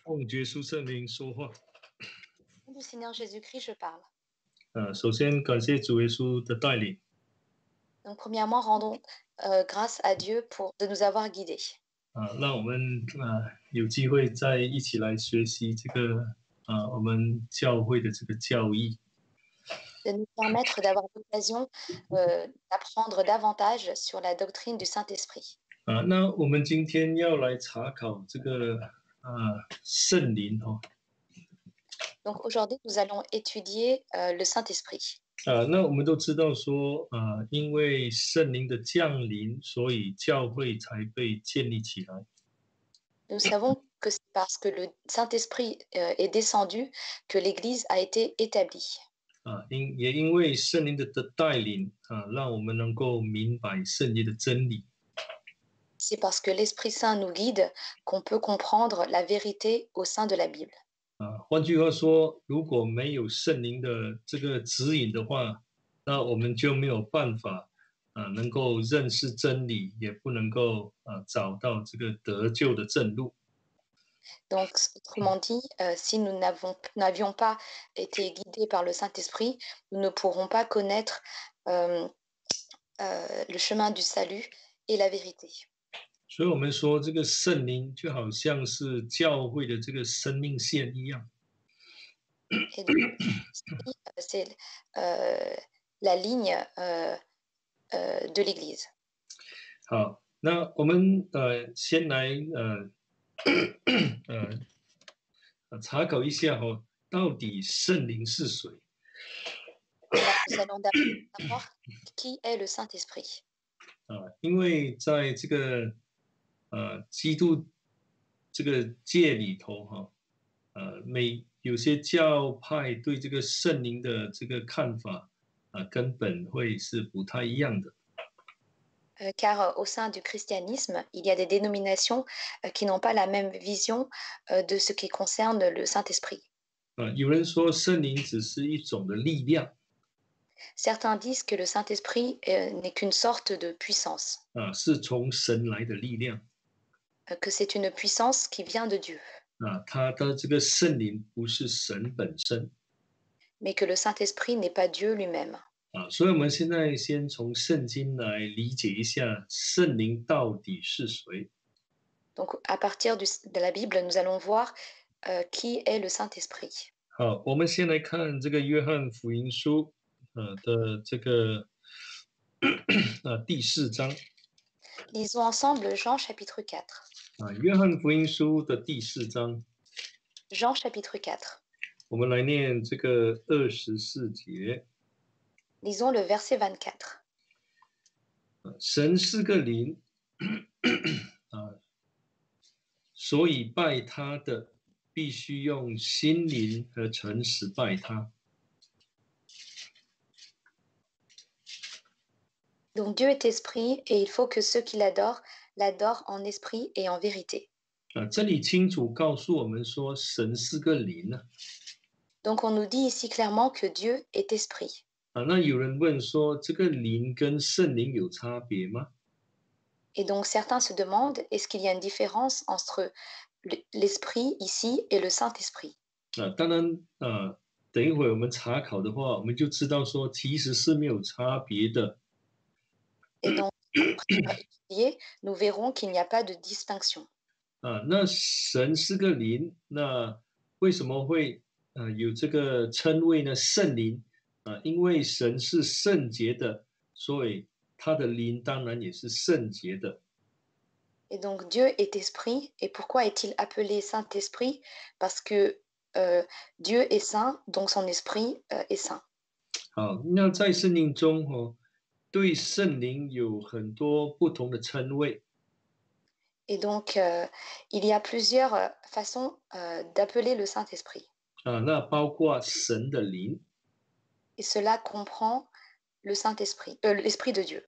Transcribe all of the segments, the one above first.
奉耶稣圣名说话。Au nom du Seigneur Jésus-Christ, je parle. 首先感谢主耶稣的带领。Donc, premièrement, rendons grâce à Dieu de nous avoir guidés, 让我们有机会再一起来学习这个我们教会的这个教义。de nous permettre d'avoir l'occasion d'apprendre davantage sur la doctrine du Saint-Esprit. 那我们今天要来查考这个圣灵哦。Donc, aujourd'hui, nous allons étudier le Saint-Esprit. 那我们都知道说因为圣灵的降临，所以教会才被建立起来。Nous savons que c'est parce que le Saint-Esprit est descendu que l'Église a été établie. 也因为圣灵的带领让我们能够明白圣经的真理。C'est parce que l'Esprit Saint nous guide qu'on peut comprendre la vérité au sein de la Bible. 换句话说，如果没有圣灵的这个指引的话，那我们就没有办法能够认识真理，也不能够找到这个得救的正路。Donc, autrement dit, si nous n'avions pas été guidés par le Saint-Esprit, nous ne pourrons pas connaître le chemin du salut et la vérité. 所以，我们说这个圣灵就好像是教会的这个生命线一样。Et donc, c'est la ligne de l'Église. 好，那我们先来查考一下到底圣灵是谁？ Nous allons d'abord savoir qui est le Saint-Esprit. 因为在这个基督这个界里头有些教派对这个圣灵的这个看法根本会是不太一样的。Car au sein du christianisme, il y a des dénominations qui n'ont pas la même vision de ce qui concerne le Saint-Esprit. 有人说圣灵只是一种的力量。Certains disent que le Saint-Esprit n'est qu'une sorte de puissance. 是从神来的力量。Que c'est une puissance qui vient de Dieu. 他的这个圣灵不是神本身。Mais que le Saint-Esprit n'est pas Dieu lui-même. 所以我们现在先从圣经来理解一下圣灵到底是谁。Donc, à partir de la Bible, nous allons voir qui est le Saint-Esprit. 好，我们先来看这个约翰福音书的这个第4章。Lisons ensemble Jean chapitre 4. 约翰福音书的第4章。Jean chapitre 4. 我们来念这个24节。Lisons le verset 24. 神是个灵所以拜他的必须用心灵和诚实拜他。Donc Dieu est esprit et il faut que ceux qui l'adorent en esprit et en vérité. 这里清楚告诉我们说神是个灵。Donc on nous dit ici clairement que Dieu est esprit. 那有人问说这个灵跟圣灵有差别吗？ Et donc certains se demandent, est-ce qu'il y a une différence entre l'esprit ici et le Saint-Esprit? 当然等一会儿我们查考的话，我们就知道说其实是没有差别的。Et donc, après étudier, nous verrons qu'il n'y a pas de distinction. 那神是个灵，那为什么会有这个称谓呢？圣灵因为神是圣洁的，所以他的灵当然也是圣洁的。Et donc Dieu est esprit. Et pourquoi est-il appelé Saint-Esprit? Parce que Dieu est saint, donc son esprit est saint. 好，那在圣经中对圣灵有很多不同的称谓。Et donc il y a plusieurs façons d'appeler le Saint-Esprit. 那包括神的灵。Et cela comprend le Saint-Esprit, l'Esprit de Dieu.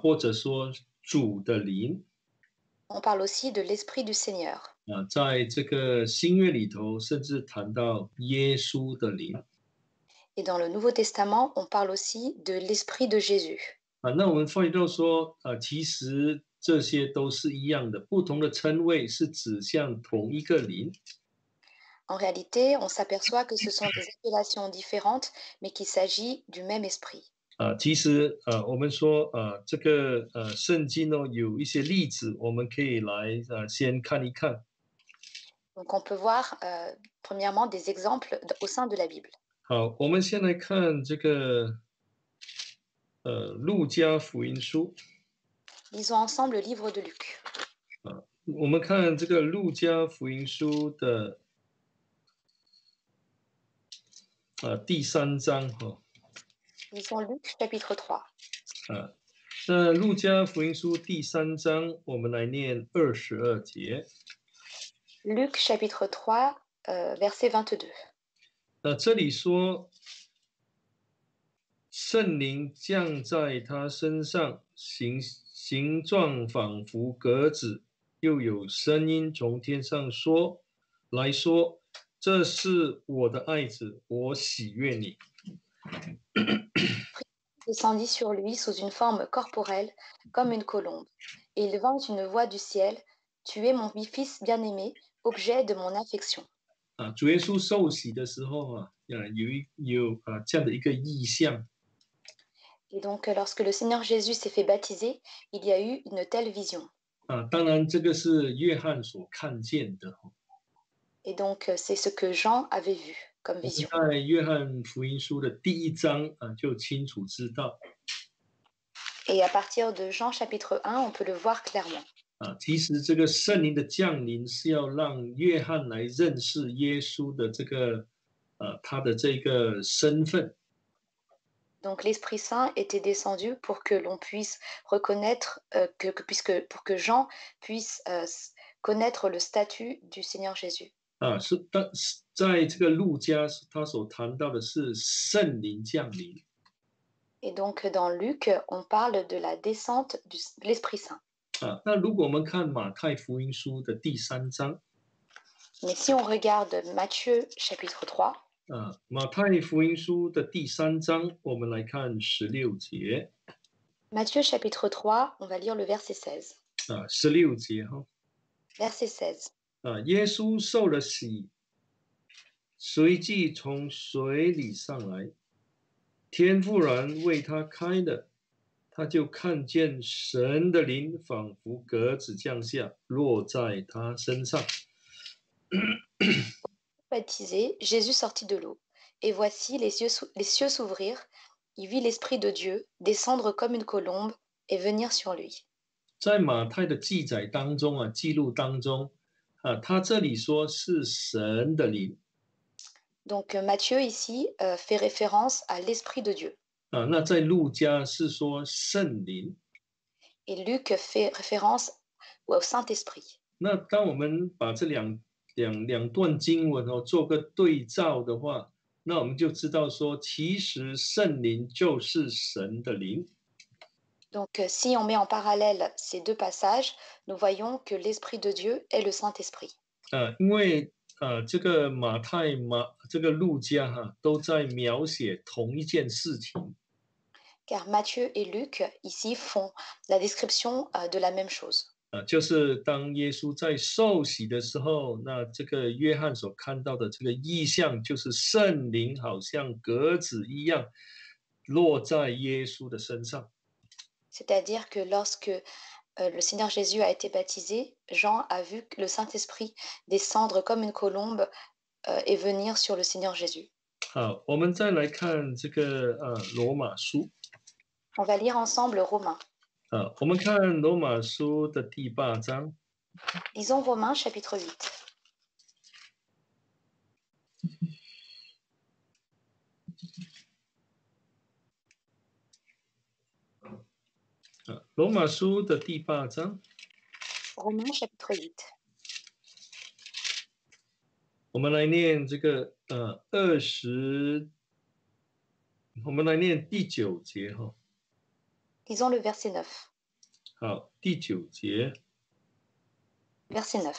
或者说主的灵。On parle aussi de l'Esprit du Seigneur. 在这个新约里头，甚至谈到耶稣的灵。Et dans le Nouveau Testament, on parle aussi de l'Esprit de Jésus. 那我们发觉到说其实这些都是一样的，不同的称谓是指向同一个灵。En réalité, on s'aperçoit que ce sont des appellations différentes, mais qu'il s'agit du même esprit. 其实我们说这个圣经呢有一些例子，我们可以来先看一看。Donc on peut voir premièrement des exemples au sein de la Bible. 好，我们先来看这个路加福音书。Lisons ensemble le livre de Luc. 我们看这个路加福音书的第3章哈。Lisons Luc chapitre 3. 那路加福音书第3章，我们来念22节。Luc chapitre 3, verset 22. 这里说，圣灵降在他身上，形状仿佛鸽子，又有声音从天上说，这是我的爱子，我喜悦你。Descendit sur lui sous une forme corporelle, comme une colombe. Et il vint une voix du ciel, Tu es mon fils bien-aimé, objet de mon affection. 主耶稣受洗的时候有这样的一个意象。Et donc, lorsque le Seigneur Jésus s'est fait baptiser, il y a eu une telle vision. 当然这个是约翰所看见的。Et donc, c'est ce que Jean avait vu comme 我们 vision. 在约翰福音书的第1章就清楚知道。Et à partir de Jean chapitre 1, on peut le voir clairement. 其实这个圣灵的降临是要让约翰来认识耶稣的他的这个身份。Donc l'Esprit Saint était descendu pour que l'on puisse reconnaître, pour que Jean puisse connaître le statut du Seigneur Jésus. 在这个路加他所谈到的是圣灵降临。Et donc dans Luc, on parle de la descente de l'Esprit Saint. 那如果我们看马太福音书的第3章， Mais si on regarde Matthieu chapitre 3, 马太福音书的第3章，我们来看16节。Matthieu chapitre 3, on va lire le verset 16. 16节哈。Verset 16. 耶稣受了洗，随即从水里上来，天忽然为他开了，他就看见神的灵仿佛鸽子降下，落在他身上。Baptisé, Jésus sortit de l'eau. Et voici les cieux s'ouvrirent. Il vit l'Esprit de Dieu descendre comme une colombe et venir sur lui. 在马太的记载当中记录当中他这里说是神的灵。Donc Matthieu ici fait référence à l'Esprit de Dieu. 那在路加是说圣灵。Et Luc fait référence au Saint-Esprit. 那当我们把这两段经文做个对照的话，那我们就知道说，其实圣灵就是神的灵。Donc si on met en parallèle ces deux passages, nous voyons que l'Esprit de Dieu est le Saint-Esprit. 因为这个这个路加都在描写同一件事情。Car Matthieu et Luc ici font la description de la même chose. 就是当耶稣在受洗的时候，那这个约翰所看到的这个意象，就是圣灵好像鸽子一样落在耶稣的身上。C'est-à-dire que lorsque le Seigneur Jésus a été baptisé, Jean a vu le Saint-Esprit descendre comme une colombe et venir sur le Seigneur Jésus. 好，我们再来看这个罗马书。On va lire ensemble Romains. 我们看罗马书的第8章。Lisons Romains chapitre 8. 罗马书的第8章。Romains chapitre 8. 我们来念这个我们来念第9节哈。Lisons le verset 9. 好，第9节。Verset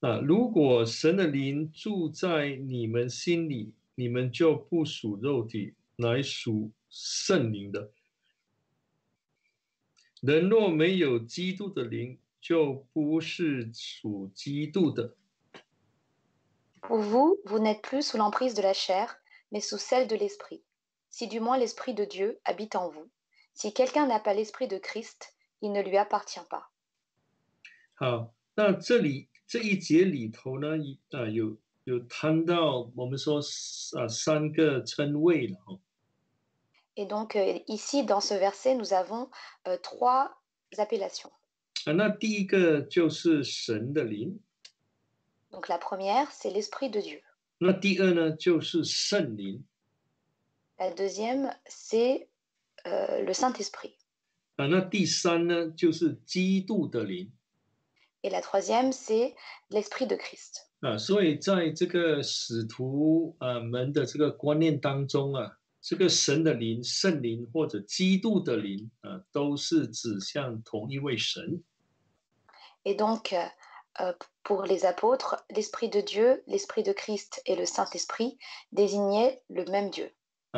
9. 如果神的灵住在你们心里，你们就不属肉体，乃属圣灵的。人若没有基督的灵，就不是属基督的。Pour vous, vous n'êtes plus sous l'emprise de la chair, mais sous celle de l'esprit. Si du moins l'esprit de Dieu habite en vous. Si quelqu'un n'a pas l'esprit de Christ, il ne lui appartient pas. 好，那这一节里头呢，有谈到我们说三个称谓了哈。Et donc ici, dans ce verset, nous avons trois appellations. 那第一个就是神的灵， Donc la première, c'est l'esprit de Dieu. 那第二呢就是圣灵， La deuxième, c'est le Saint-Esprit. 那第三呢就是基督的灵。 Et la troisième, c'est l'Esprit de Christ. 所以在这个使徒们的这个观念当中这个神的灵、圣灵或者基督的灵都是指向同一位神。 Et donc, pour les apôtres, l'Esprit de Dieu, l'Esprit de Christ et le Saint-Esprit désignaient le même Dieu.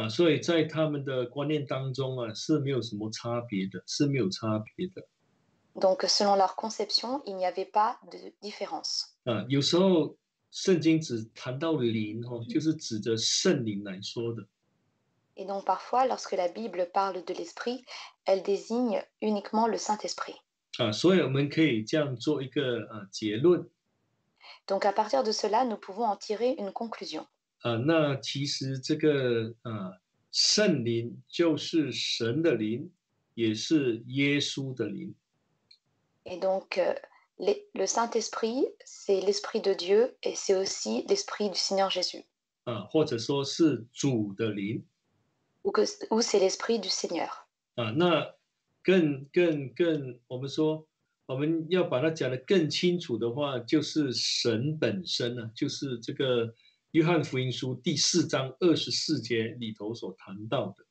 所以在他们的观念当中是没有什么差别的，是没有差别的。 Donc, selon leur conception, il n'y avait pas de différence. 有时候圣经只谈到灵就是指着圣灵来说的。 Et donc, parfois, lorsque la Bible parle de l'Esprit, elle désigne uniquement le Saint-Esprit. 所以我们可以这样做一个结论。 Donc, à partir de cela, nous pouvons en tirer une conclusion. 那其实这个圣灵就是神的灵，也是耶稣的灵。 Et donc, le Saint-Esprit, c'est l'Esprit de Dieu et c'est aussi l'Esprit du Seigneur Jésus. 或者说是主的灵。 Ou c'est l'Esprit du Seigneur. 那更，我们说我们要把它讲得更清楚的话，就是神本身就是这个约翰福音书第4章24节里头所谈到的。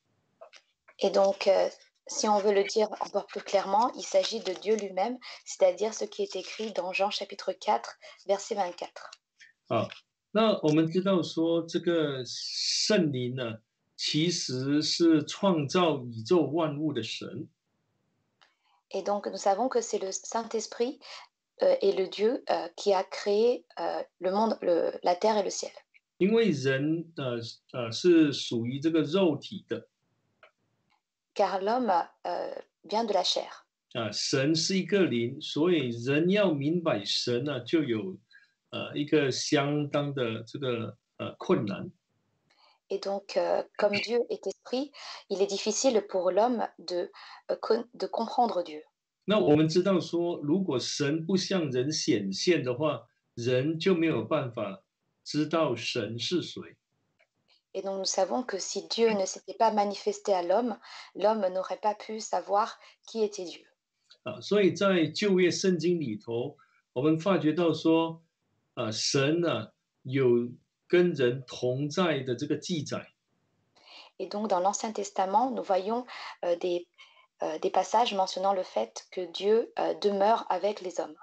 Et donc, si on veut le dire encore plus clairement, il s'agit de Dieu lui-même, c'est-à-dire ce qui est écrit dans Jean chapitre 4, verset 24. 那我们知道说这个圣灵呢，其实是创造宇宙万物的神。 Et donc, nous savons que c'est le Saint-Esprit et le Dieu qui a créé le monde, la terre et le ciel. 因为人是属于这个肉体的 Car l'homme vient de la chair. 神是一个灵，所以人要明白神就有一个相当的这个困难。 Et donc, comme Dieu est esprit, il est difficile pour l'homme de comprendre Dieu. 那我们知道说，如果神不向人显现的话，人就没有办法知道神是谁。 Et donc, nous savons que si Dieu ne s'était pas manifesté à l'homme, l'homme n'aurait pas pu savoir qui était Dieu. 所以在旧约圣经里头，我们发觉到说，神有跟人同在的这个记载。 Et donc, dans l'Ancien Testament, nous voyons des passages mentionnant le fait que Dieu demeure avec les hommes.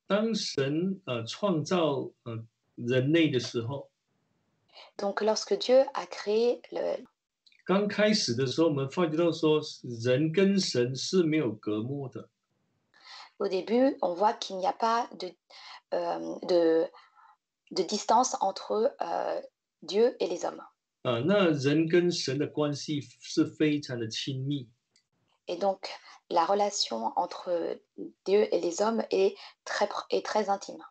当神创造人类的时候， Donc, lorsque Dieu a créé 刚开始的时候，我们发觉到说，人跟神是没有隔膜的。 au début, on voit qu'il n'y a pas de distance entre Dieu et les hommes. 那人跟神的关系是非常的亲密。 Et donc, la relation entre Dieu et les hommes est très intime.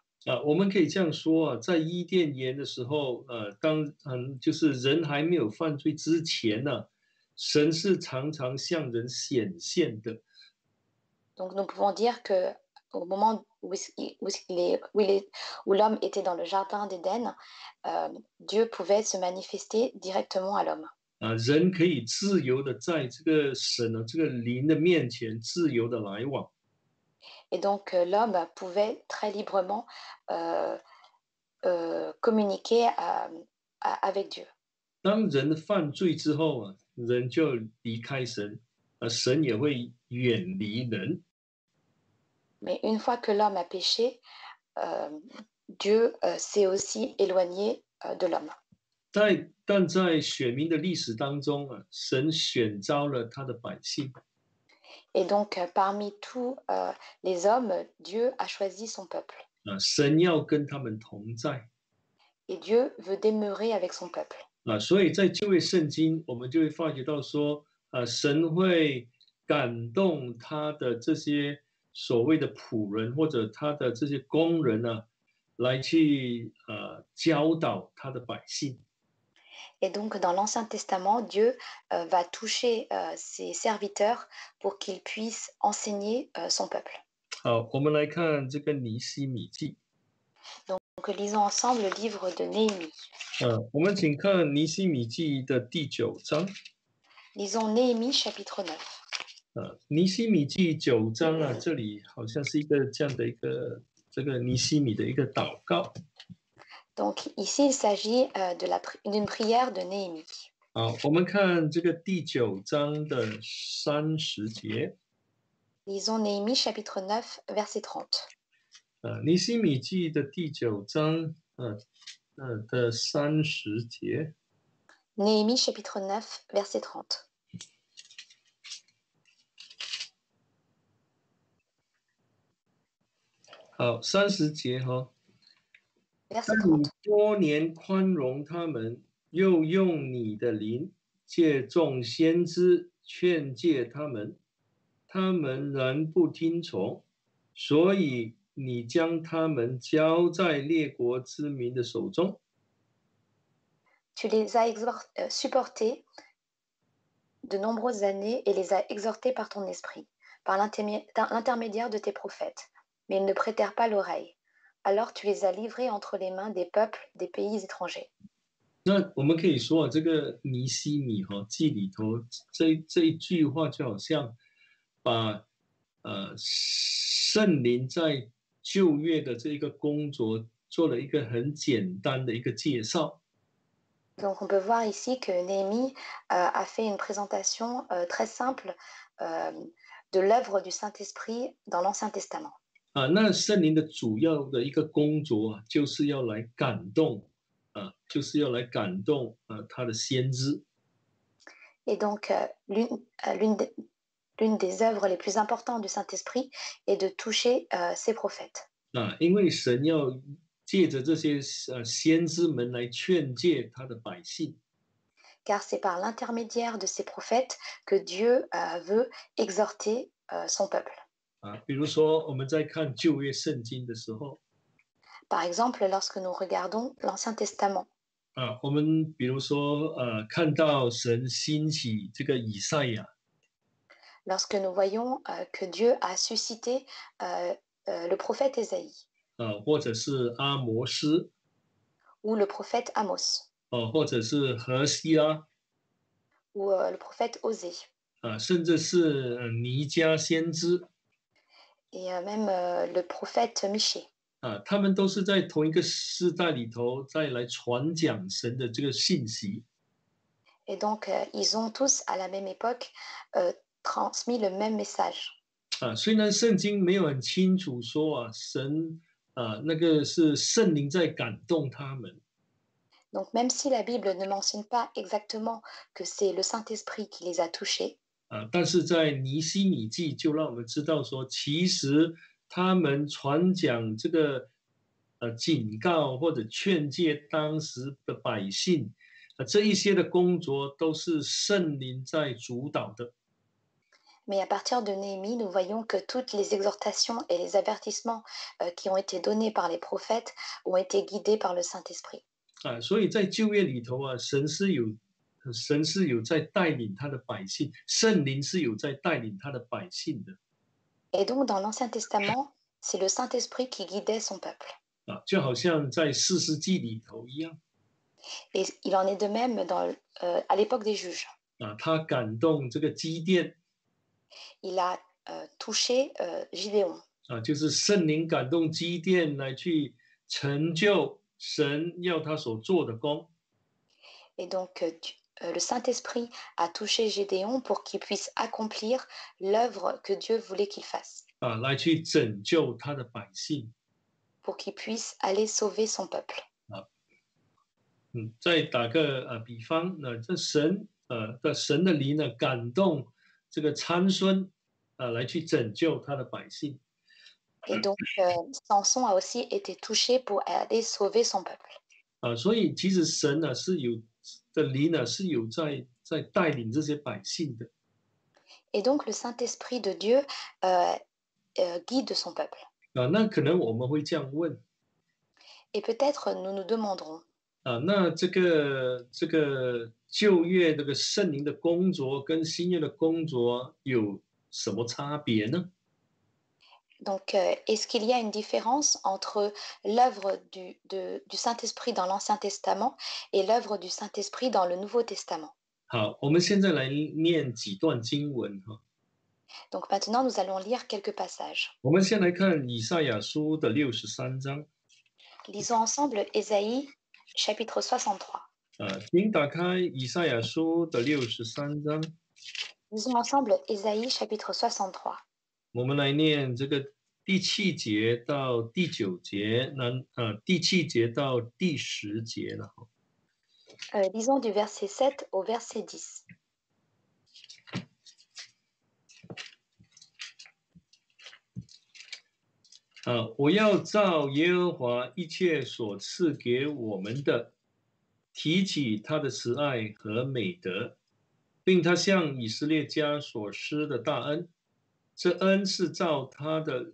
我们可以这样说在伊甸园的时候，就是人还没有犯罪之前神是常常向人显现的。 Donc, nous pouvons dire que au moment où l'homme était dans le jardin d'Éden, Dieu pouvait se manifester directement à l'homme. 人可以自由的在这个神这个灵的面前自由的来往。 Et donc, l'homme pouvait très librement communiquer avec Dieu. 当人犯罪之后人就离开神，神也会远离人。 Mais une fois que l'homme a péché, Dieu s'est aussi éloigné de l'homme. 但在选民的历史当中神选召了他的百姓。 Et donc, parmi tous les hommes, Dieu a choisi son peuple. 神要跟他们同在。Et Dieu veut demeurer avec son peuple. 所以在旧约圣经，我们就会发觉到说，神会感动他的这些所谓的仆人或者他的这些工人呢，来去教导他的百姓。Et donc, dans l'Ancien Testament, Dieu va toucher ses serviteurs pour qu'ils puissent enseigner son peuple. 好，我们来看这个尼希米记。Donc, lisons ensemble le livre de Néhémie. 我们请看尼希米记的第9章。Lisons Néhémie chapitre 9. 尼希米记9章啊，这里好像是一个这样的一个这个尼希米的一个祷告。Donc, ici, il s'agit d'une prière de Néhémie. 好，我们看这个第9章的30节。Lisons Néhémie chapitre 9, verset 30. 尼希米记的第9章的30节。Néhémie chapitre 9, verset 30. 好，30节哈。但 Verset 你 30. 多年宽容他们，又用你的灵借众先知劝诫他们，他们仍不听从，所以你将他们交在列国之民的手中。Tu les as supportés de nombreuses années et les as exhortés par ton esprit, par l'intermédiaire de tes prophètes. Mais ils ne prêtèrent pas l'oreille. Alors tu les as livrés entre les mains des peuples des pays étrangers. 那我们可以说这个尼希米记里头这一句话，就好像把圣灵在旧约的这一个工作做了一个很简单的一个介绍。Donc on peut voir ici que Néhémie a fait une présentation très simple de l'œuvre du Saint-Esprit dans l'Ancien Testament. 那圣灵的主要的一个工作就是要来感动他的先知。Et donc l'une des œuvres les plus importantes du Saint-Esprit est de toucher ses prophètes. 因为神要借着这些先知们来劝诫他的百姓。Car c'est par l'intermédiaire de ces prophètes que Dieu veut exhorter son peuple. 比如说我们在看旧约圣经的时候， Par exemple, lorsque nous regardons l'Ancien Testament, 我们比如说看到神兴起这个以赛亚， lorsque nous voyons que Dieu a suscité le prophète Ésaïe 或者是阿摩斯， ou le prophète Amos 或者是何西阿， ou le prophète Osée 甚至是弥迦先知， et même le prophète Michée. 他们都是在同一个时代里头再来传讲神的这个信息。 Et donc, ils ont tous, à la même époque, transmis le même message. 虽然圣经没有很清楚说神那个是圣灵在感动他们， Donc, même si la Bible ne mentionne pas exactement que c'est le Saint-Esprit qui les a touchés, 但是在尼希米记就让我们知道说，其实他们传讲这个警告或者劝诫当时的百姓，这一些的工作都是圣灵在主导的。 mais à partir de Néhémie, nous voyons que toutes les exhortations et les avertissements qui ont été donnés par les prophètes ont été guidés par le Saint-Esprit. 所以在旧约里头神是有在带领他的百姓，圣灵是有在带领他的百姓的。 Et donc, dans l'Ancien Testament, c'est le Saint-Esprit qui guidait son peuple. 就好像在士师记里头一样。 Et il en est de même à l'époque des juges. 他感动这个基甸。 Il a touché Gidéon. 就是圣灵感动基甸来去成就神要他所做的工。 Et donc, le Saint-Esprit a touché Gédéon pour qu'il puisse accomplir l'œuvre que Dieu voulait qu'il fasse. 来去拯救他的百姓。 Pour qu'il puisse aller sauver son peuple. 再打个比方，这神的灵呢，感动这个参孙来去拯救他的百姓。 Et donc, Samson a aussi été touché pour aller sauver son peuple. 所以其实神呢是有的灵呢是有在带领这些百姓的。Et donc le Saint-Esprit de Dieu guide son peuple. 那可能我们会这样问 Et peut-être nous nous demanderons, 那这个旧约这个圣灵的工作跟新约的工作有什么差别呢？donc est-ce qu'il y a une différence entre l'œuvre du Saint-Esprit dans l'Ancien Testament et l'œuvre du Saint-Esprit dans le Nouveau Testament? 好，我们现在来念几段经文哈。Donc maintenant, nous allons lire quelques passages. 我们先来看以赛亚书的63章。Lisons ensemble Ésaïe chapitre 63. 请打开以赛亚书的63章， Lisons ensemble Ésaïe chapitre 63. 我们来念这个第7节到第9节，第7节到第10节了。Lisons du verset 7 au verset 10. 我要照耶和华一切所赐给我们的，提起他的慈爱和美德，并他向以色列家所施的大恩。这恩是照他的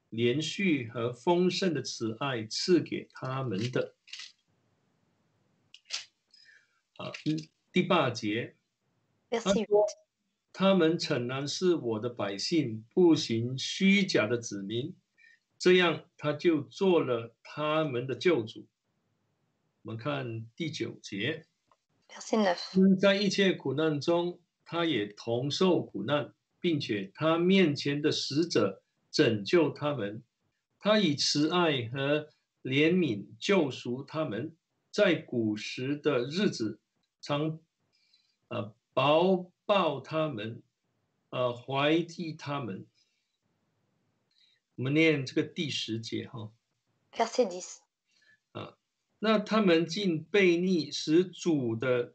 连续和丰盛的慈爱赐给他们的。第8节， Verset 8. 他们诚然是我的百姓，不行虚假的子民，这样他就做了他们的救主。我们看第9节， Verset 9. 在一切苦难中，他也同受苦难，并且他面前的使者拯救他们。他以慈爱和怜悯救赎他们，在古时的日子常保抱他们，怀替他们。我们念这个第10节哈。Verset 10. 那他们竟悖逆，使主的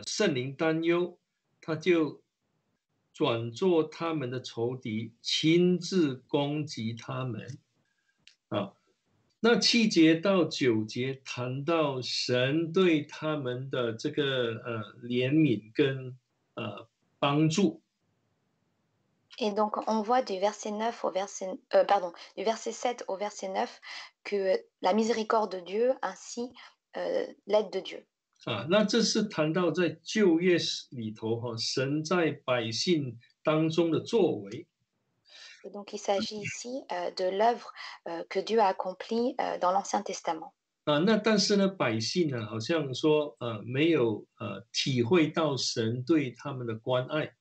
圣灵担忧，他就转作他们的仇敌，亲自攻击他们。那7节到9节谈到神对他们的这个怜悯跟帮助。Et donc, on voit du verset 9 au verset, du verset 7 au verset 9 que la miséricorde de Dieu ainsi l'aide de Dieu. 那这是谈到在旧约里头神在百姓当中的作为。Et donc, il s'agit ici de l'œuvre que Dieu a accomplie dans l'Ancien Testament. 那但是呢，百姓呢，好像说没有体会到神对他们的关爱。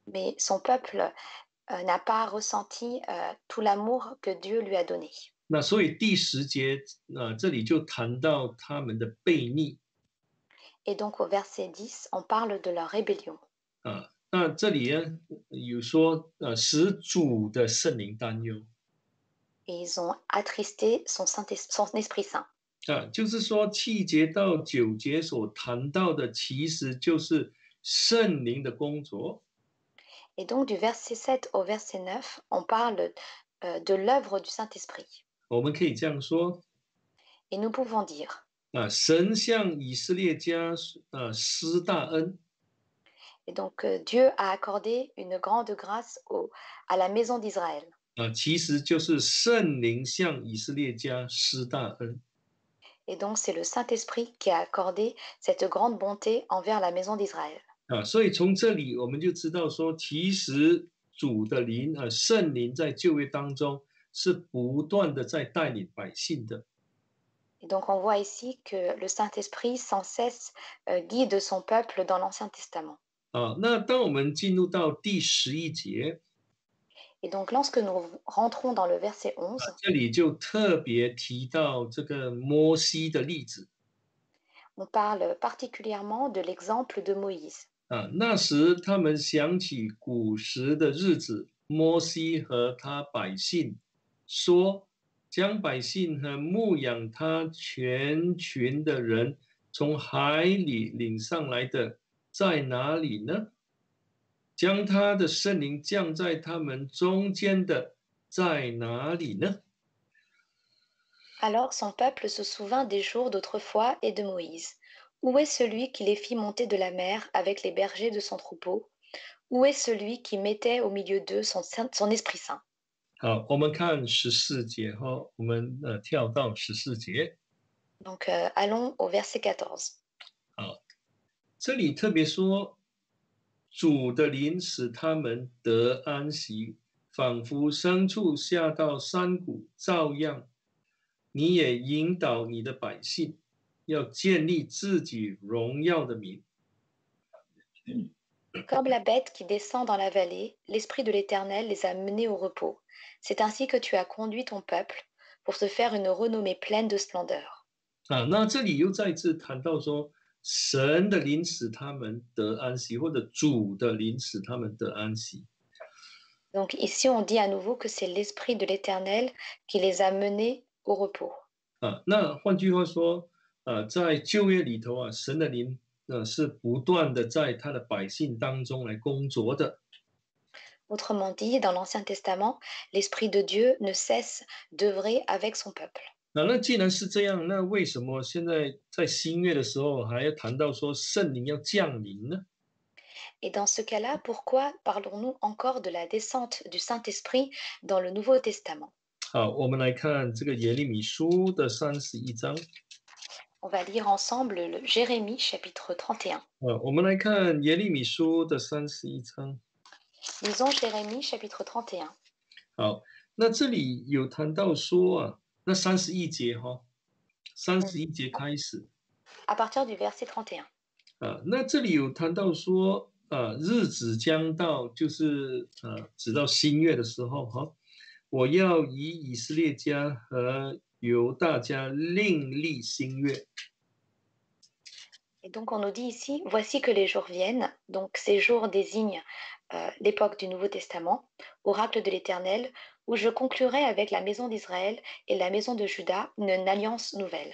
Mais son peuple n'a pas ressenti tout l'amour que Dieu lui a donné. 那所以第10节这里就谈到他们的悖逆。Et donc, au verset 10, on parle de leur rébellion. 那这里呢有说使主的圣灵担忧。Et ils ont attristé son Esprit Saint. 就是说7节到9节所谈到的，其实就是圣灵的工作。Et donc, du verset 7 au verset 9, on parle de l'œuvre du Saint-Esprit. 我们可以这样说。Et nous pouvons dire. 神向以色列家施大恩。Et donc, Dieu a accordé une grande grâce à la maison d'Israël. 其实就是圣灵向以色列家施大恩。Et donc, c'est le Saint-Esprit qui a accordé cette grande bonté envers la maison d'Israël. 所以从这里我们就知道说，其实主的灵圣灵在旧约当中是不断的在带领百姓的。Et donc, on voit ici que le Saint-Esprit sans cesse guide son peuple dans l'Ancien Testament. 那当我们进入到第11节， Et donc, lorsque nous rentrons dans le verset 11, 这里就特别提到这个摩西的例子。on parle particulièrement de l'exemple de Moïse. 那时他们想起古时的日子，摩西和他百姓说，将百姓和牧养他全群的人从海里领上来的在哪里呢？将他的圣灵降在他们中间的在哪里呢？ Alors son peuple se souvint des jours d'autrefois et de Moïse. Où est celui qui les fit monter de la mer avec les bergers de son troupeau? Où est celui qui mettait au milieu d'eux son Esprit Saint? 好，我们看14节哈，我们跳到14节。Donc allons au verset 14. 好，这里特别说，主的灵使他们得安息，仿佛牲畜下到山谷，照样，你也引导你的百姓，要建立自己荣耀的名。Comme la bête qui descend dans la vallée, l'Esprit de l'Éternel les a menés au repos. C'est ainsi que tu as conduit ton peuple pour te faire une renommée pleine de splendeur. 啊，那这里又再一次谈到说，神的灵使他们得安息，或者主的灵使他们得安息。Donc ici, on dit à nouveau que c'est l'Esprit de l'Éternel qui les a menés au repos. 啊，那换句话说，在旧约里头啊，神的灵是不断的在他的百姓当中来工作的。Autrement dit, dans l'Ancien Testament, l'Esprit de Dieu ne cesse d'œuvrer avec son peuple. 那既然是这样，那为什么现在在新约的时候还要谈到说圣灵要降临呢？Et dans ce cas-là, pourquoi parlons-nous encore de la descente du Saint-Esprit dans le Nouveau Testament? 好，我们来看这个耶利米书的31章。On va lire ensemble le Jérémie chapitre 31. 我们来看耶利米书的31章。Lisons Jérémie chapitre 31. 好，那这里有谈到说啊，那31节哈，31节开始。À partir du verset 31. 那这里有谈到说，日子将到，就是直到新月的时候哈，我要以以色列家和犹大家另立新月。Et donc on nous dit ici, voici que les jours viennent, donc ces jours désignent l'époque du Nouveau Testament, oracle de l'Éternel, où je conclurai avec la maison d'Israël et la maison de Juda une alliance nouvelle.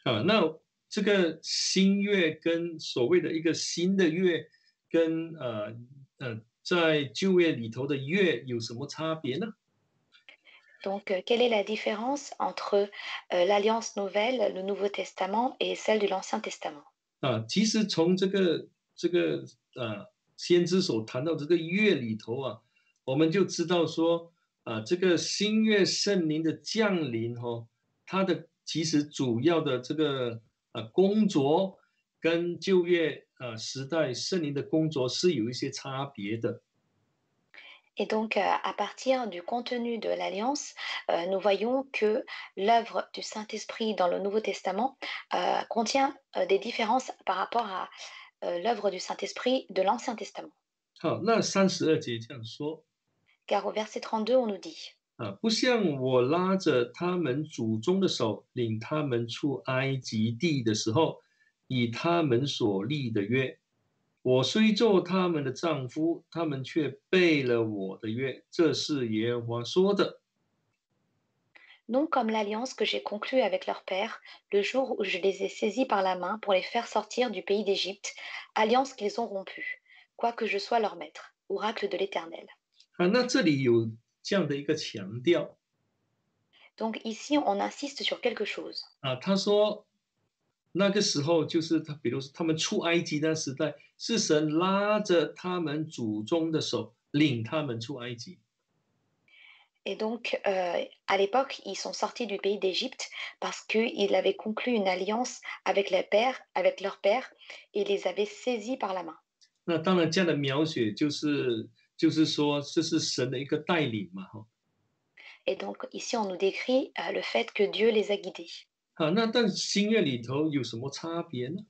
那这个新月跟所谓的一个新的月，跟在旧约里头的月有什么差别呢？Donc quelle est la différence entre l'alliance nouvelle, le Nouveau Testament et celle de l'Ancien Testament? 其实从这个先知所谈到这个月里头啊，我们就知道说这个新月圣灵的降临它的其实主要的这个工作跟旧约时代圣灵的工作是有一些差别的。Et donc, à partir du contenu de l'Alliance, nous voyons que l'œuvre du Saint-Esprit dans le Nouveau Testament contient des différences par rapport à l'œuvre du Saint-Esprit de l'Ancien Testament. 好，那32节这样说。Car au verset 32, on nous dit, 不像我拉着他们祖宗的手，领他们出埃及地的时候，以他们所立的约。我虽做他们的丈夫，他们却背了我的约。这是耶和华说的。non comme l'alliance que j'ai conclue avec leur père le jour où je les ai saisis par la main pour les faire sortir du pays d'Égypte, alliance qu'ils ont rompue, quoique je sois leur maître, oracle de l'Éternel. 那这里有这样的一个强调 Donc ici, on insiste sur quelque chose. 他说那个时候就是他，比如说他们出埃及的时代，是神拉着他们祖宗的手，领他们出埃及。Et donc, à l'époque, ils sont sortis du pays d'Égypte parce qu'ils avaient conclu une alliance avec leur père, et les avaient saisis par la main. 那当然，这样的描写就是说，这是神的一个带领嘛，Et donc, ici, on nous décrit le fait que Dieu les a guidés. 那但新约里头有什么差别呢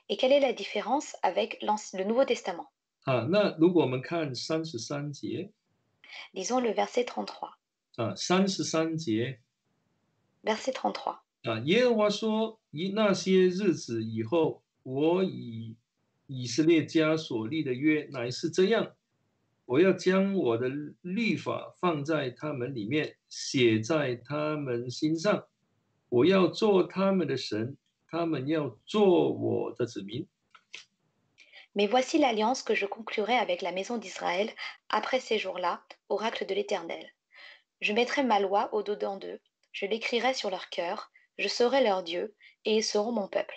？Et quelle est la différence avec le Nouveau Testament? 那如果我们看33节 Lisons le verset 33. 33节Verset 33. 耶和华说：以那些日子以后，我以以色列家所立的约乃是这样，我要将我的律法放在他们里面，写在他们心上。我要做他们的神，他们要做我的子民。Mais voici l'alliance que je conclurai avec la maison d'Israël après ces jours-là, oracle de l'Éternel. Je mettrai ma loi au-dedans d'eux, Je l'écrirai sur leur cœur, je serai leur Dieu, et ils seront mon peuple.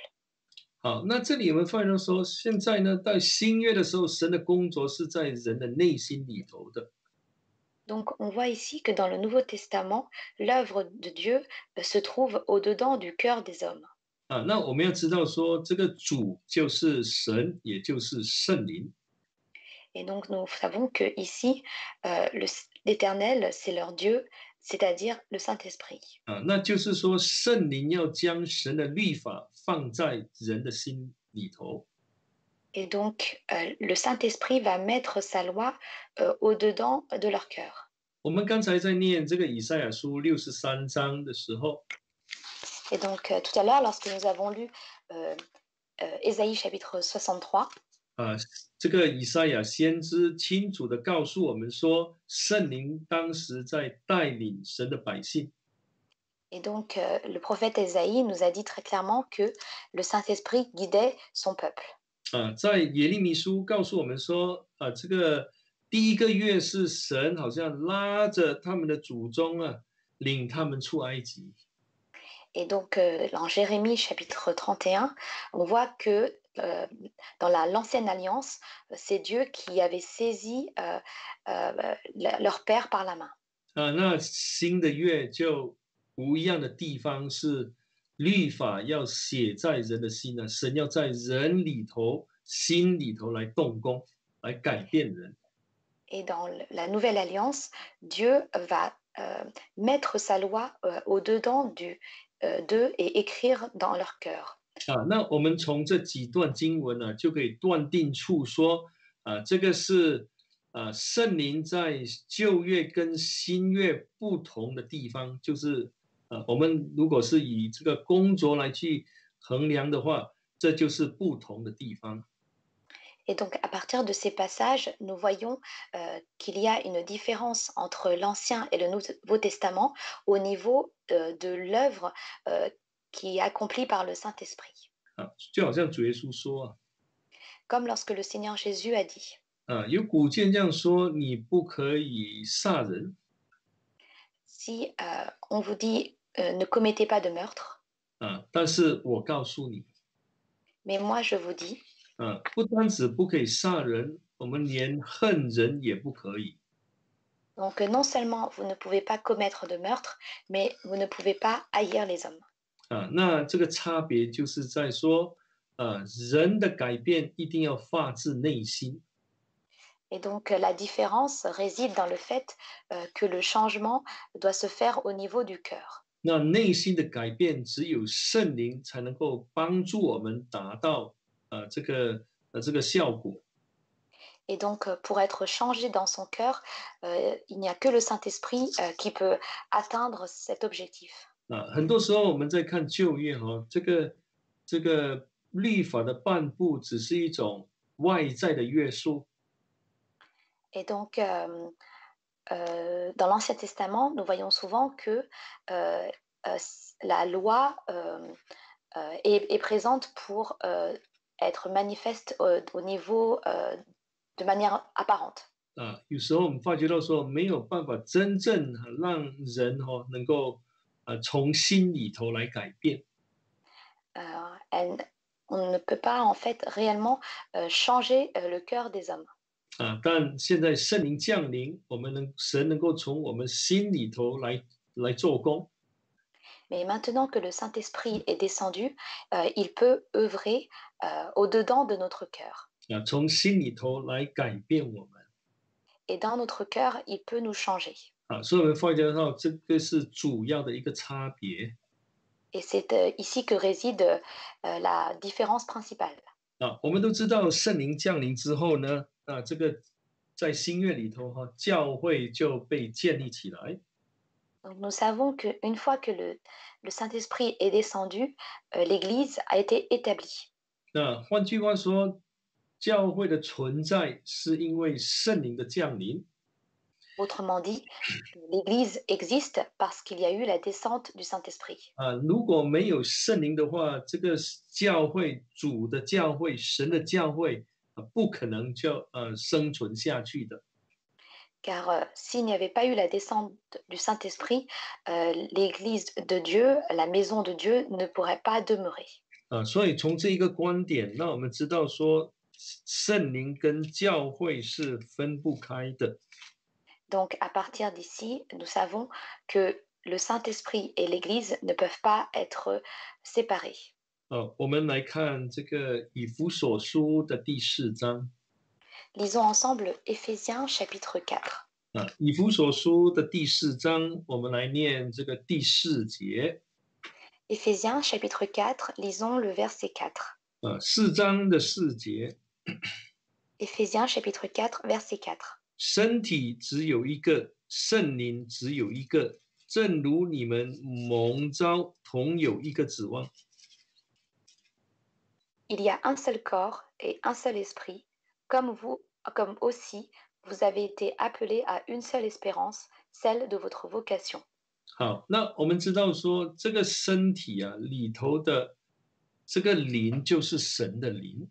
好，那这里我们发现到说，现在呢，在新约的时候，神的工作是在人的内心里头的。Donc on voit ici que dans le Nouveau Testament, l'œuvre de Dieu se trouve au-dedans du cœur des hommes. 那我们要知道说，这个主就是神，也就是圣灵。Et donc nous savons que ici, l'Éternel, c'est leur Dieu, c'est-à-dire le Saint-Esprit. 那就是说，圣灵要将神的律法放在人的心里头。Et donc le Saint-Esprit va mettre sa loi au-dedans de leur cœur. 我们刚才在念这个以赛亚书63章的时候， Et donc tout à l'heure, lorsque nous avons lu Ésaïe chapitre 63, 这个以赛亚先知清楚的告诉我们说，圣灵当时在带领神的百姓。 et donc le prophète Ésaïe nous a dit très clairement que le Saint-Esprit guidait son peuple. 在耶利米书告诉我们说，这个第一个月是神好像拉着他们的祖宗领他们出埃及。 Et donc, dans Jérémie chapitre 31, on voit que dans l'ancienne alliance, c'est Dieu qui avait saisi leur père par la main. 那新的月就不一样的地方是，律法要写在人的心神要在人里头、心里头来动工，来改变人。 Et dans la nouvelle alliance, Dieu va mettre sa loi au-dedans d'eux et écrire dans leur cœur. 那我们从这几段经文就可以断定出说，这个是圣灵在旧约跟新约不同的地方，就是我们如果是以这个工作来去衡量的话，这就是不同的地方。 Et donc, à partir de ces passages, nous voyons qu'il y a une différence entre l'Ancien et le Nouveau Testament au niveau de l'œuvre qui est accomplie par le Saint-Esprit. 就好像主耶稣说Comme lorsque le Seigneur Jésus a dit, 有古卷这样说，你不可以杀人。 si on vous dit ne commettez pas de meurtre, 但是我告诉你， mais moi je vous dis, 不单止不可以杀人，我们连恨人也不可以。 donc non seulement vous ne pouvez pas commettre de meurtre, mais vous ne pouvez pas haïr les hommes. 那这个差别就是在说，人的改变一定要发自内心。 Et donc la différence réside dans le fait que le changement doit se faire au niveau du cœur. 那内心的改变，只有圣灵才能够帮助我们达到这个效果。 Et donc, pour être changé dans son cœur, il n'y a que le Saint-Esprit qui peut atteindre cet objectif. 很多时候我们在看旧约这个律法的颁布只是一种外在的约束。 Et donc, dans l'Ancien Testament, nous voyons souvent que la loi est présente pour être manifeste au niveau de manière apparente. 有时候我们发觉到说没有办法真正让人能够从心里头来改变。 On ne peut pas en fait réellement changer le cœur des hommes. 但现在圣灵降临，神能够从我们心里头来做工。 Mais maintenant que le Saint-Esprit est descendu, il peut œuvrer au-dedans de notre cœur. 从心里头来改变我们。 Et dans notre cœur, il peut nous changer. 所以我们发觉到这个是主要的一个差别。 Et c'est ici que réside la différence principale. 我们都知道圣灵降临之后呢，这个在新约里头教会就被建立起来。 Donc nous savons qu'une fois que le Saint-Esprit est descendu, l'Église a été établie. 换句话说，教会的存在是因为圣灵的降临。 Autrement dit, l'Église existe parce qu'il y a eu la descente du Saint-Esprit. 如果没有圣灵的话，这个教会主的教会、神的教会不可能就生存下去的。Car s'il n'y avait pas eu la descente du Saint-Esprit, l'Église de Dieu, la maison de Dieu ne pourrait pas demeurer. 所以从这一个观点，让我们知道说，圣灵跟教会是分不开的。Donc à partir d'ici, nous savons que le Saint-Esprit et l'Église ne peuvent pas être séparés. 我们来看这个以弗所书的第4章。Lisons ensemble Éphésiens chapitre 4. 以弗所书的第4章，我们来念这个第4节。Éphésiens chapitre 4, lisons le verset 4. 4章的4节。Éphésiens chapitre 4, verset 4. 身体只有一个，圣灵只有一个，正如你们蒙召同有一个指望。Il y a un seul corps et un seul esprit, comme aussi vous avez été appelés à une seule espérance, celle de votre vocation. 好，那我们知道说，这个身体里头的这个灵就是神的灵。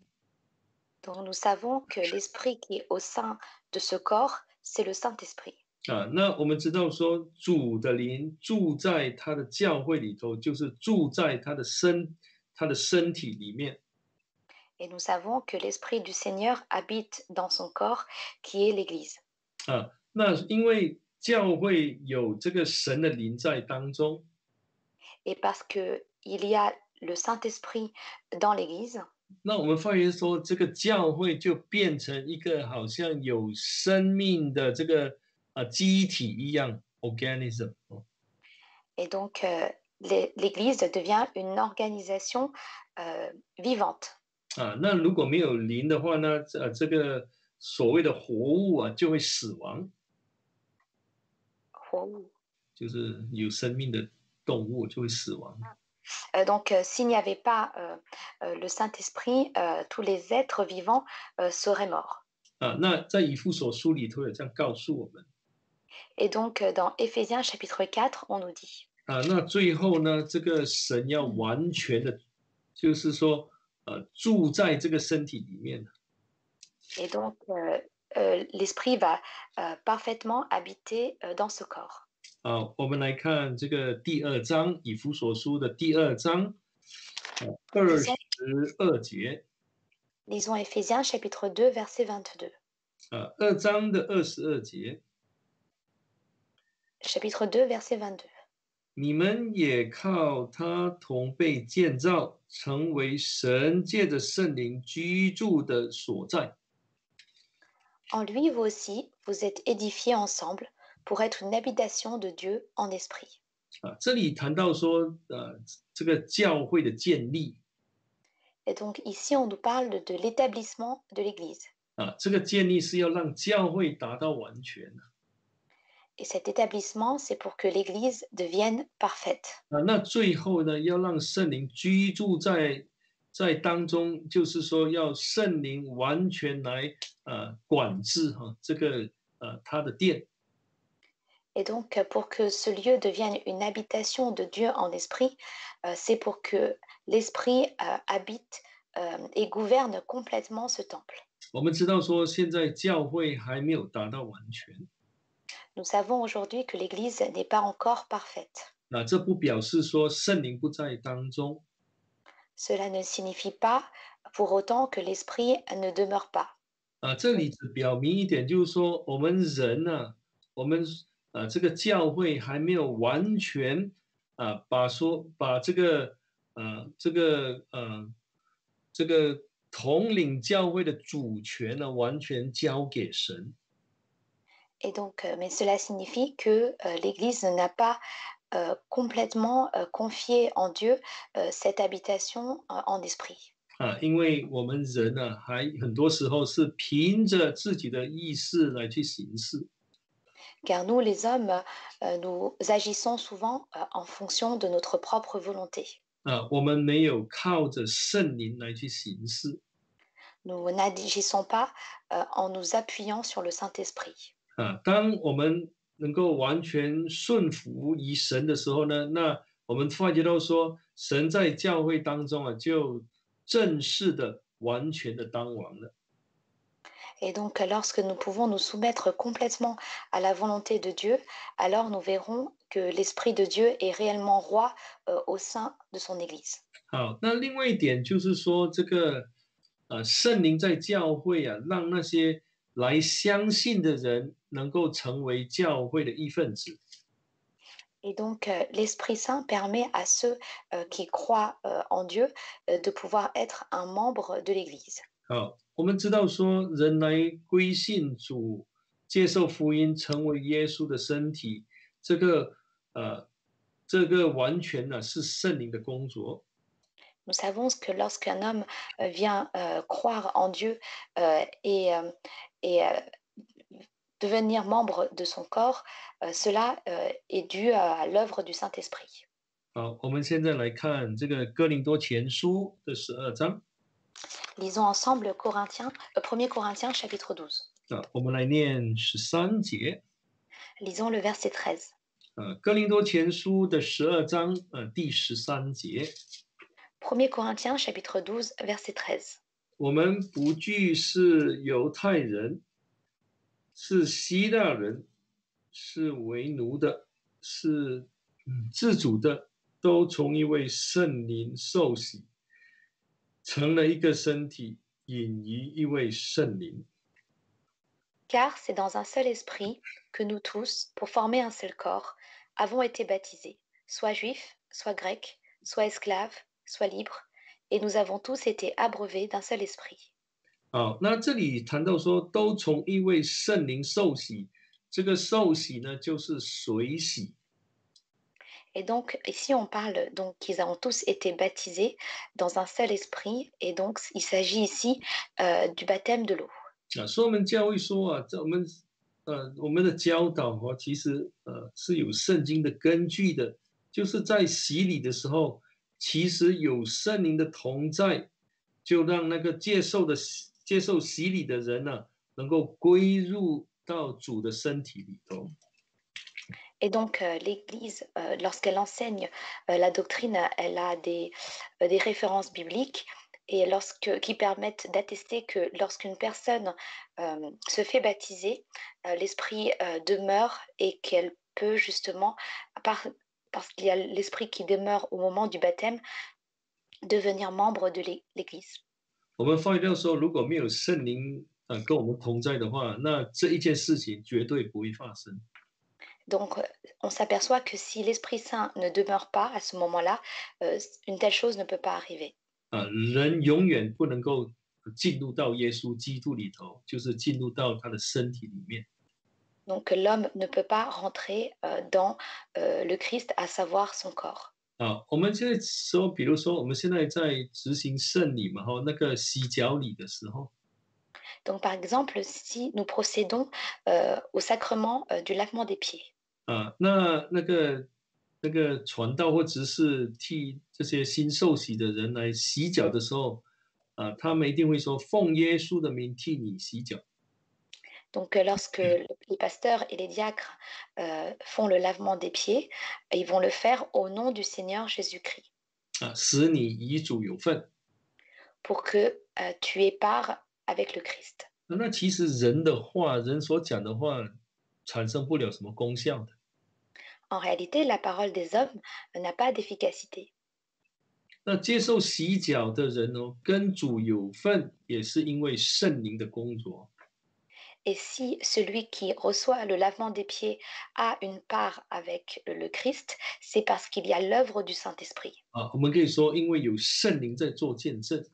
Donc nous savons que l'esprit qui est au sein de ce corps, c'est le Saint-Esprit. 那我们知道说，主的灵住在他的教会里头，就是住在他的身体里面。Et nous savons que l'Esprit du Seigneur habite dans son corps, qui est l'Église. 那因为教会有这个神的灵在当中， Et parce qu'il y a le Saint-Esprit dans l'Église, 那我们发现说，这个教会就变成一个好像有生命的这个机体一样 ，organism。et donc l'Église devient une organisation vivante. 那如果没有灵的话呢，这个所谓的活物就会死亡，就是有生命的动物就会死亡。Donc, s'il n'y avait pas le Saint-Esprit, tous les êtres vivants seraient morts. 那在以弗所书里头有这样告诉我们。Et donc, dans Éphésiens chapitre 4, on nous dit. 那最后呢，这个神要完全的，就是说，住在这个身体里面。Et donc, l'Esprit va parfaitement habiter dans ce corps. 我们来看这个第2章，以弗所书的第2章，22节。Lisons Éphésiens chapitre 2, verset 22. 2章的22节。Chapitre 2, verset 22. 你们也靠他同被建造，成为神借着圣灵居住的所在。En lui, vous aussi, vous êtes édifiés ensemble pour être une habitation de Dieu en esprit. 这里谈到说，这个教会的建立。Et donc ici, on nous parle de l'établissement de l'Église. 这个建立是要让教会达到完全。Et cet établissement, c'est pour que l'Église devienne parfaite. 那最后呢，要让圣灵居住在当中，就是说要圣灵完全来管制这个他的殿。Et donc, pour que ce lieu devienne une habitation de Dieu en esprit, c'est pour que l'Esprit habite et gouverne complètement ce temple. 我们知道说，现在教会还没有达到完全。Nous savons aujourd'hui que l'Église n'est pas encore parfaite. 这不表示说圣灵不在当中。Cela ne signifie pas pour autant que l'Esprit ne demeure pas. 这里只表明一点，就是说我们人呢，我们这个教会还没有完全把这个统领教会的主权呢，完全交给神。Et donc, mais cela signifie que l'Église n'a pas complètement confié en Dieu cette habitation en esprit. 因为我们人呢，还很多时候是凭着自己的意识来去行事。Car nous, les hommes, nous agissons souvent en fonction de notre propre volonté. 我们没有靠着圣灵来去行事。Nous n'agissons pas en nous appuyant sur le Saint-Esprit. 当我们能够完全顺服于神的时候呢，那我们发觉到说，神在教会当中就正式的、完全的当王了。Et donc, lorsque nous pouvons nous soumettre complètement à la volonté de Dieu, alors nous verrons que l'Esprit de Dieu est réellement roi au sein de son Église. 好，那另外一点就是说，这个圣灵在教会啊，让那些来相信的人能够成为教会的一份子。Et donc, l'Esprit Saint permet à ceux qui croient en Dieu de pouvoir être un membre de l'Église. 好，我们知道说，人来归信主，接受福音，成为耶稣的身体，这个这个完全呢是圣灵的工作。Nous savons que lorsqu'un homme vient croire en Dieu et devenir membre de son corps, cela est dû à l'œuvre du Saint-Esprit. 好，我们现在来看这个哥林多前书的12章 Lisons ensemble Corinthiens, 1 Corinthiens chapitre 12. 啊，我们来念13节。Lisons le verset 13. 哥林多前书的12章第13节，1 Corinthiens chapitre 12, verset 13. 我们不惧是犹太人，是希腊人，是为奴的，是自主的，都从一位圣灵受洗，成了一个身体，引于一位圣灵。Car c'est dans un seul esprit que nous tous, pour former un seul corps, avons été baptisés, soit juifs, soit grecs, soit esclaves, soit libres, et nous avons tous été abreuvés d'un seul esprit. 好，那这里谈到说，都从一位圣灵受洗，这个受洗呢，就是水洗。Et donc, ici, on parle donc qu'ils ont tous été baptisés dans un seul esprit, et donc il s'agit ici du baptême de l'eau. 所以我们教会说啊，在我们的教导其实是有圣经的根据的，就是在洗礼的时候，其实有圣灵的同在，就让那个接受洗礼的人呢、能够归入到主的身体里头。Et donc, l'Église, lorsqu'elle enseigne la doctrine, elle a des références bibliques et qui permettent d'attester que lorsqu'une personne se fait baptiser, l'Esprit demeure et qu'elle peut justement, parce qu'il y a l'Esprit qui demeure au moment du baptême, devenir membre de l'Église. 我们发觉到说，如果没有圣灵跟我们同在的话，那这一件事情绝对不会发生。Donc, on s'aperçoit que si l'Esprit Saint ne demeure pas à ce moment-là, une telle chose ne peut pas arriver. 人永远不能够进入到耶稣基督里头，就是进入到他的身体里面。Donc, l'homme ne peut pas rentrer dans le Christ, à savoir son corps. 我们现在说，比如说我们现在在执行圣礼嘛，那个洗脚礼的时候， Donc, par exemple, si nous procédons au sacrement du lavement des pieds, 那个传道或者是替这些新受洗的人来洗脚的时候，他们一定会说奉耶稣的名替你洗脚。 donc lorsque les pasteurs et les diacres font le lavement des pieds, ils vont le faire au nom du Seigneur Jésus-Christ, 使你与主有份。 pour que tu aies part avec le Christ. 那其实人的话，人所讲的话，产生不了什么功效的。 En réalité, la parole des hommes n'a pas d'efficacité. 那接受洗脚的人跟主有份，也是因为圣灵的工作。 Et si celui qui reçoit le lavement des pieds a une part avec le Christ, c'est parce qu'il y a l'œuvre du Saint-Esprit. 我们可以说，因为有圣灵在做见证。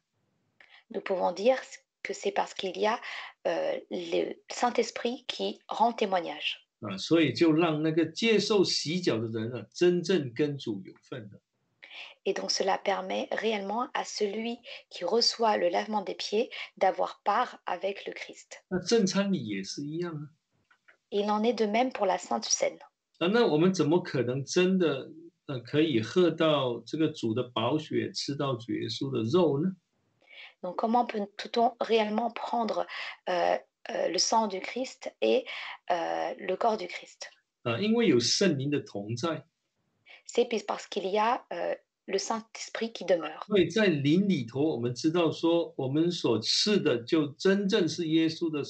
Nous pouvons dire que c'est parce qu'il y a le Saint-Esprit qui rend témoignage. 所以就让那个接受洗脚的人真正跟主有份的。 Et donc cela permet réellement à celui qui reçoit le lavement des pieds d'avoir part avec le Christ. 那正餐礼也是一样啊。 Il en est de même pour la Sainte Seine. 那我们怎么可能真的可以喝到这个主的宝血，吃到主耶稣的肉呢？ Donc comment peut-on réellement prendre le sang du Christ et le corps du Christ? 因为有圣灵的同在。 C'est parce qu'il y a le Saint-Esprit qui demeure. 所以在灵里头，我们知道说，我们所吃的就真正是耶稣的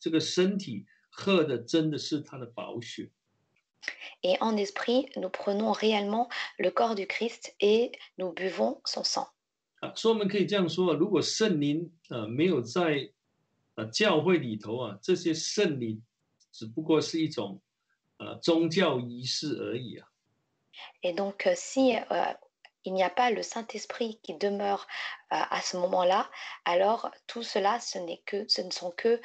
这个身体，喝的真的是他的宝血。Et en esprit, nous prenons réellement le corps du Christ et nous buvons son sang. 所以我们可以这样说，如果圣灵没有在教会里头啊，这些圣灵只不过是一种宗教仪式而已啊。Et donc, si il n'y a pas le Saint-Esprit qui demeure à ce moment-là, alors tout cela, ce ne sont que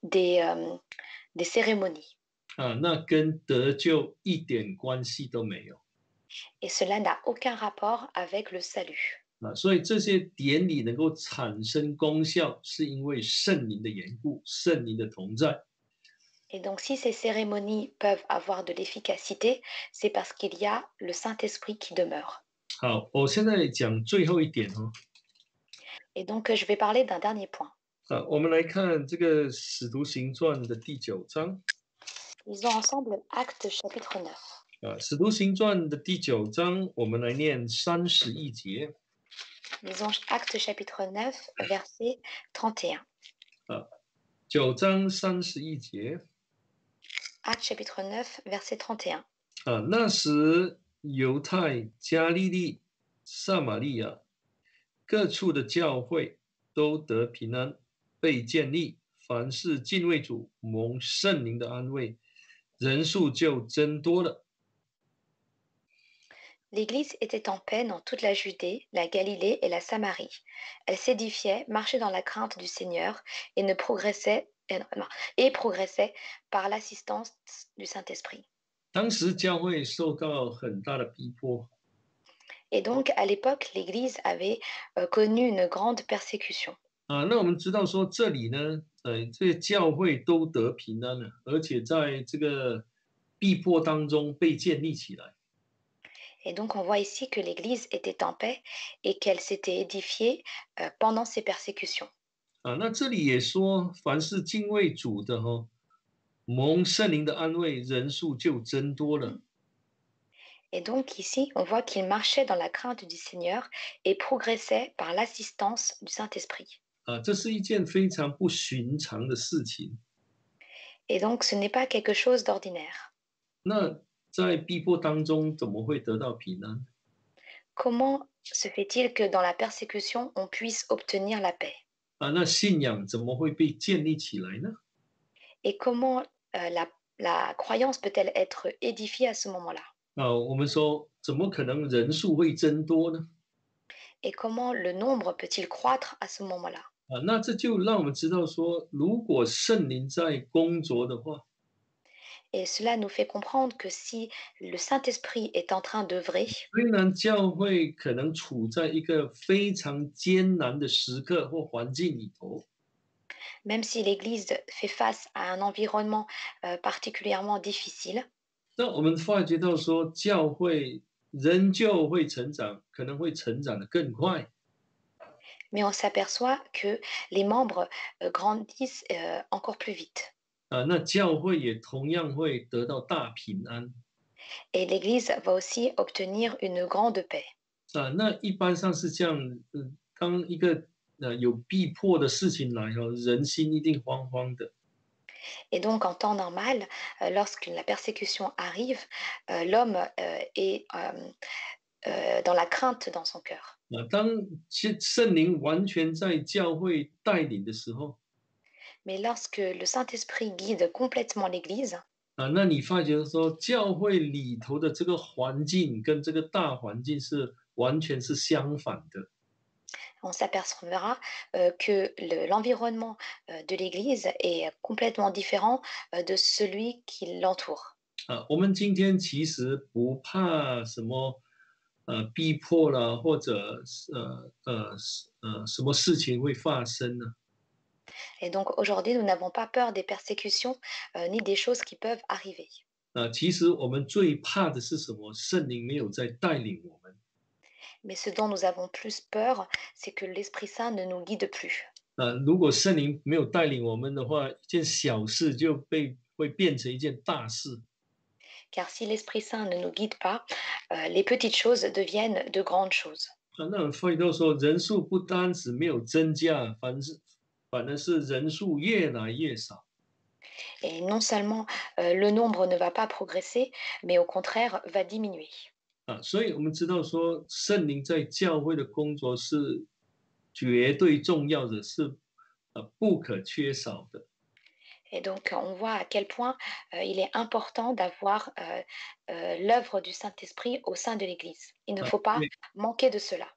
des cérémonies. 那跟得救一点关系都没有 Et cela n'a aucun rapport avec le salut. 所以这些典礼能够产生功效，是因为圣灵的缘故，圣灵的同在。Et donc, si ces cérémonies peuvent avoir de l'efficacité, c'est parce qu'il y a le Saint-Esprit qui demeure. 好，我现在讲最后一点哦。Et donc, je vais parler d'un dernier point. 我们来看这个《使徒行传》的第9章。Lisons ensemble Actes chapitre 9. 《使徒行传》的第9章，我们来念31节。Lisons Actes chapitre 9, verset 31. 9章31节。Actes chapitre 9, verset 31. 那时犹太、加利利、撒玛利亚各处的教会都得平安，被建立，凡是敬畏主、蒙圣灵的安慰，人数就增多了。L'Église était en paix dans toute la Judée, la Galilée et la Samarie. Elle s'édifiait, marchait dans la crainte du Seigneur et progressait par l'assistance du Saint-Esprit. 当时教会受到很大的逼迫， Et donc, à l'époque, l'Église avait connu une grande persécution. 那我们知道说这里呢，这些教会都得平安了，而且在这个逼迫当中被建立起来。 Et donc, on voit ici que l'Église était en paix et qu'elle s'était édifiée pendant ces persécutions. 那这里也说，凡是敬畏主的蒙圣灵的安慰，人数就增多了。 Et donc ici, on voit qu'il marchait dans la crainte du Seigneur et progressait par l'assistance du Saint-Esprit. 这是一件非常不寻常的事情。 Et donc, ce n'est pas quelque chose d'ordinaire. 那在逼迫当中，怎么会得到平安？ Comment se fait-il que dans la persécution, on puisse obtenir la paix? 那信仰怎么会被建立起来呢？ Et comment la croyance peut-elle être édifiée à ce moment-là? 我们说，怎么可能人数会增多呢？ Et comment le nombre peut-il croître à ce moment-là? 那这就让我们知道说，如果圣灵在工作的话， Et cela nous fait comprendre que si le Saint-Esprit est en train d'œuvrer, 虽然教会可能处在一个非常艰难的时刻或环境里头， même si l'Église fait face à un environnement particulièrement difficile, 那我们发觉到说，教会仍旧会成长，可能会成长的更快。 mais on s'aperçoit que les membres grandissent encore plus vite. 那教会也同样会得到大平安。 Et l'Église va aussi obtenir une grande paix. 那一般上是这样，当一个有逼迫的事情来人心一定慌慌的。 Et donc, en temps normal, lorsque la persécution arrive, l'homme est dans la crainte dans son cœur. 当圣灵完全在教会带领的时候， Mais lorsque le Saint-Esprit guide complètement l'Église, 那你发觉说，教会里头的这个环境跟这个大环境是完全是相反的。 on s'apercevra que l'environnement de l'Église est complètement différent de celui qui l'entoure. 我们今天其实不怕什么逼迫啦，或者什么事情会发生呢？ Et donc aujourd'hui, nous n'avons pas peur des persécutions ni des choses qui peuvent arriver. 其实我们最怕的是什么？圣灵没有在带领我们。 Mais ce dont nous avons plus peur, c'est que l'Esprit Saint ne nous guide plus. 如果圣灵没有带领我们的话，一件小事就会变成一件大事。car si l'Esprit Saint ne nous guide pas, les petites choses deviennent de grandes choses. 那我发觉到说，人数不单只没有增加，反而是人数越来越少。Et non seulement le nombre ne va pas progresser, mais au contraire va diminuer. 所以我们知道说，圣灵在教会的工作是绝对重要的，是不可缺少的。Et donc, on voit à quel point il est important d'avoir l'œuvre du Saint-Esprit au sein de l'Église. Il ne faut 因 pas 为 manquer de cela.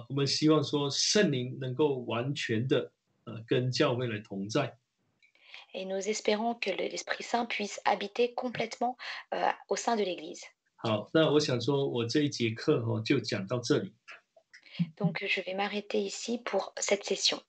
我们希望说圣灵能够完全的跟教会来同在。Et nous espérons que l'Esprit Saint puisse habiter complètement au sein de l'Église. 好，那我想说，我这一节课就讲到这里。Donc, je vais m'arrêter ici pour cette session.